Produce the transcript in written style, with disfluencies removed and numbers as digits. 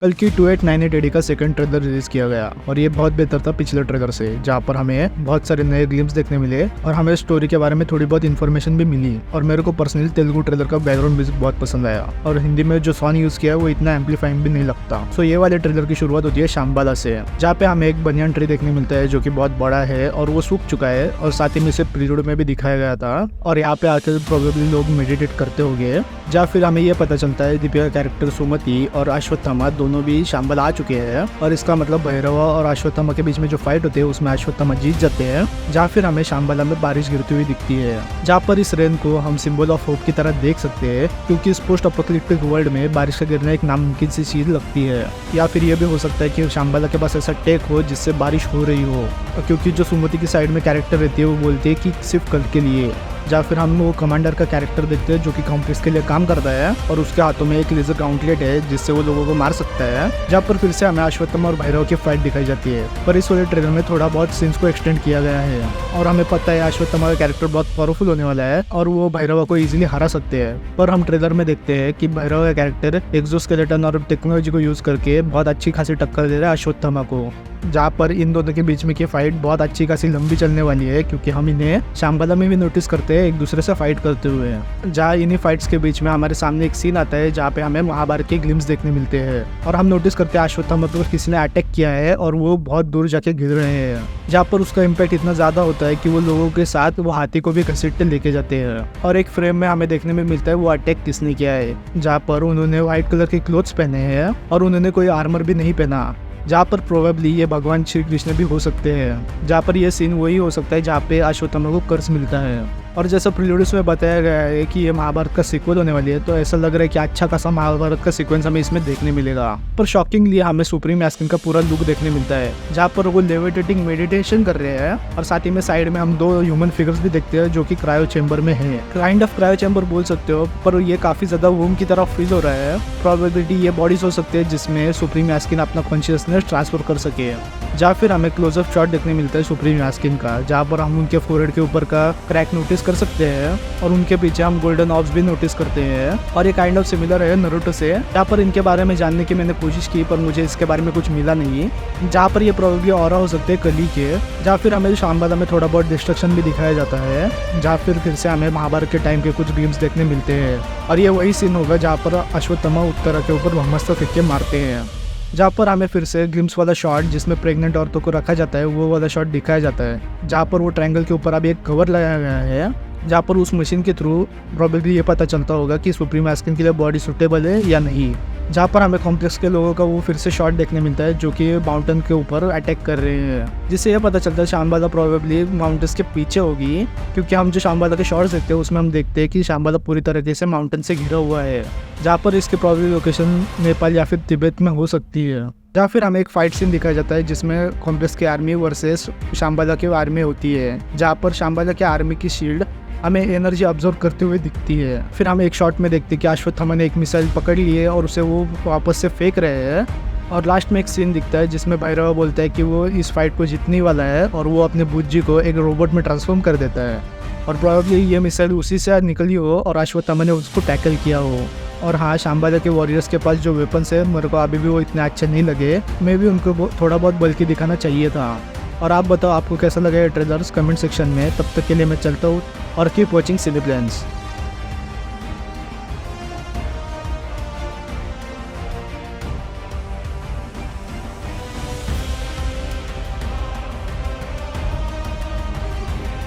कल की 2898 एडी का सेकंड ट्रेलर रिलीज किया गया और ये बहुत बेहतर था पिछले ट्रेलर से, जहाँ पर हमें बहुत सारे नए ग्लिम्स देखने मिले और हमें स्टोरी के बारे में थोड़ी बहुत इन्फॉर्मेशन भी मिली। और मेरे को पर्सनली तेलुगु ट्रेलर का बैकग्राउंड म्यूजिक बहुत पसंद आया और हिंदी में जो सॉन्ग यूज किया है वो इतना एम्पलीफाइंग भी नहीं लगता। सो ये वाले ट्रेलर की शुरुआत होती है शाम्बाला से, जहाँ पे हमें एक बनियान ट्री देखने मिलता है जो कि बहुत बड़ा है और वो सूख चुका है और साथ ही में इसे प्रीलूड में भी दिखाया गया था। और यहाँ पे आकर प्रोबेबली लोग मेडिटेट करते होंगे, जहाँ फिर हमें ये पता चलता है दीपिका कैरेक्टर सुमति और अश्वत्थामा दोनों भी शाम्बाला आ चुके हैं और इसका मतलब भैरवा और अश्वत्थामा के बीच में जो फाइट होती है उसमें अश्वत्थामा जीत जाते हैं। जहाँ फिर हमें शाम्बाला में बारिश गिरती हुई दिखती है, जहाँ पर इस रेन को हम सिंबल ऑफ होप की तरह देख सकते हैं, क्योंकि इस पोस्ट अपोकलिप्टिक वर्ल्ड में बारिश का गिरना एक नामुमकिन सी चीज लगती है। या फिर ये भी हो सकता है कि शाम्बाला के पास ऐसा टेक हो जिससे बारिश हो रही हो, क्योंकि जो सुमति की साइड में कैरेक्टर रहती है वो बोलती है कि सिर्फ कल के लिए। या फिर हम वो कमांडर का कैरेक्टर देखते हैं जो कि कॉम्प्लेक्स के लिए काम करता है और उसके हाथों में एक लेजर गाउंटलेट है जिससे वो लोगों को मार सकता है। जहाँ पर फिर से हमें अश्वत्थामा और भैरव की फाइट दिखाई जाती है, पर इस वाले ट्रेलर में थोड़ा बहुत सीन्स को एक्सटेंड किया गया है और हमें पता है अश्वत्थामा का कैरेक्टर बहुत पावरफुल होने वाला है और वो भैरवा को इजीली हरा सकते हैं। पर हम ट्रेलर में देखते हैं कि भैरव का कैरेक्टर एक्सोस्केलेटन और टेक्नोलॉजी को यूज करके बहुत अच्छी खासी टक्कर दे रहा है अश्वत्थामा को, जहाँ पर इन दोनों के बीच में की फाइट बहुत अच्छी खासी लंबी चलने वाली है, क्योंकि हम इन्हें शाम्बाला में भी नोटिस करते हैं एक दूसरे से फाइट करते हुए। जहाँ इन्हीं फाइट्स के बीच में हमारे सामने एक सीन आता है जहाँ पे हमें महाभारत के ग्लिम्स देखने मिलते हैं और हम नोटिस करते हैं अश्वत्थामा पर किसी ने अटैक किया है और वो बहुत दूर जाके गिर रहे हैं, जहाँ पर उसका इम्पैक्ट इतना ज्यादा होता है कि वो लोगों के साथ वो हाथी को भी घसीटते लेके जाते हैं। और एक फ्रेम में हमें देखने में मिलता है वो अटैक किसने किया है, जहाँ पर उन्होंने व्हाइट कलर के क्लोथ्स पहने हैं और उन्होंने कोई आर्मर भी नहीं पहना, जहाँ पर प्रोबेबली ये भगवान श्री कृष्ण भी हो सकते हैं। जहाँ पर ये सीन वही हो सकता है जहाँ पे अश्वत्थामा को कर्ज मिलता है। और जैसा प्रीलूड्स में बताया गया है कि ये महाभारत का सीक्वल होने वाली है, तो ऐसा लग रहा है कि अच्छा खासा महाभारत का सीक्वेंस हमें इसमें देखने मिलेगा। पर शॉकिंगली हमें सुप्रीम एस्किन का पूरा लुक देखने मिलता है, जहाँ पर वो लेविटेटिंग मेडिटेशन कर रहे हैं और साथ ही में साइड में हम दो ह्यूमन फिगर्स भी देखते हैं जो कि क्रायो चेंबर में है। काइंड ऑफ क्रायो चेंबर बोल सकते हो, पर ये काफी ज्यादा वूम की तरह फील हो रहा है। प्रोबेबिलिटी ये बॉडीज हो सकती है जिसमें सुप्रीम एस्किन अपना कॉन्शियसनेस ट्रांसफर कर सके। जहाँ फिर हमें क्लोजअप शॉट देखने मिलता है सुप्रीम एस्किन का, जहाँ पर हम उनके फोरहेड के ऊपर का क्रैक नोटिस कर सकते हैं और उनके पीछे हम गोल्डन ऑब्स भी नोटिस करते हैं। और ये काइंड ऑफ सिमिलर है नारुतो से, जहाँ पर इनके बारे में जानने की मैंने कोशिश की पर मुझे इसके बारे में कुछ मिला नहीं, जहाँ पर ये प्रोबेबली ऑरा हो सकते हैं कली के। जहाँ फिर हमें शाम्बाला में थोड़ा बहुत डिस्ट्रक्शन भी दिखाया जाता है, जहाँ फिर से हमें महाभारत के टाइम के कुछ गेम्स देखने मिलते हैं और ये वही सीन होगा जहाँ पर अश्वत्थामा उत्तरा के ऊपर ब्रह्मास्त्र फेंक के मारते हैं। जहाँ पर हमें फिर से ग्लिम्स वाला शॉट जिसमें प्रेग्नेंट औरतों को रखा जाता है वो वाला शॉट दिखाया जाता है, जहाँ पर वो ट्रायंगल के ऊपर अभी एक कवर लगाया गया है, जहाँ पर उस मशीन के थ्रू प्रोबेबली ये पता चलता होगा कि सुप्रीम एस्किन के लिए बॉडी सुटेबल है या नहीं। जहाँ पर हमें कॉम्प्लेक्स के लोगों का वो फिर से शॉट देखने मिलता है जो कि माउंटेन के ऊपर अटैक कर रहे हैं, जिससे यह पता चलता है शाम्बाला प्रोबेबली माउंटेन्स के पीछे होगी, क्योंकि हम जो शाम्बाला के शॉट्स देखते हैं उसमें हम देखते हैं कि शाम्बाला पूरी तरीके से माउंटेन से घिरा हुआ है, जहाँ पर इसकी प्रोबेबली लोकेशन नेपाल या फिर तिब्बत में हो सकती है। जहाँ फिर हमें एक फाइट सीन दिखाया जाता है जिसमें कॉम्प्लेक्स की आर्मी वर्सेस शाम्बाला की आर्मी होती है, जहाँ पर शाम्बाला की आर्मी की शील्ड हमें एनर्जी ऑब्जर्व करते हुए दिखती है। फिर हम एक शॉट में देखते हैं कि अश्वत्थामा ने एक मिसाइल पकड़ ली है और उसे वो वापस से फेंक रहे हैं। और लास्ट में एक सीन दिखता है जिसमें भैरवा बोलता है कि वो इस फाइट को जीतने वाला है और वो अपने बुज्जी को एक रोबोट में ट्रांसफॉर्म कर देता है और प्रोबेबली ये मिसाइल उसी से निकली हो और अश्वत्थामा ने उसको टैकल किया हो। और हाँ, शाम्बाला के वॉरियर्स के पास जो वेपन्स है मेरे को अभी भी वो इतने अच्छे नहीं लगे, मे भी उनको थोड़ा बहुत बल्कि दिखाना चाहिए था। और आप बताओ आपको कैसा लगा ये ट्रेलर्स कमेंट सेक्शन में। तब तक के लिए मैं चलता हूँ और कीप वॉचिंग सिनेप्लेन्स।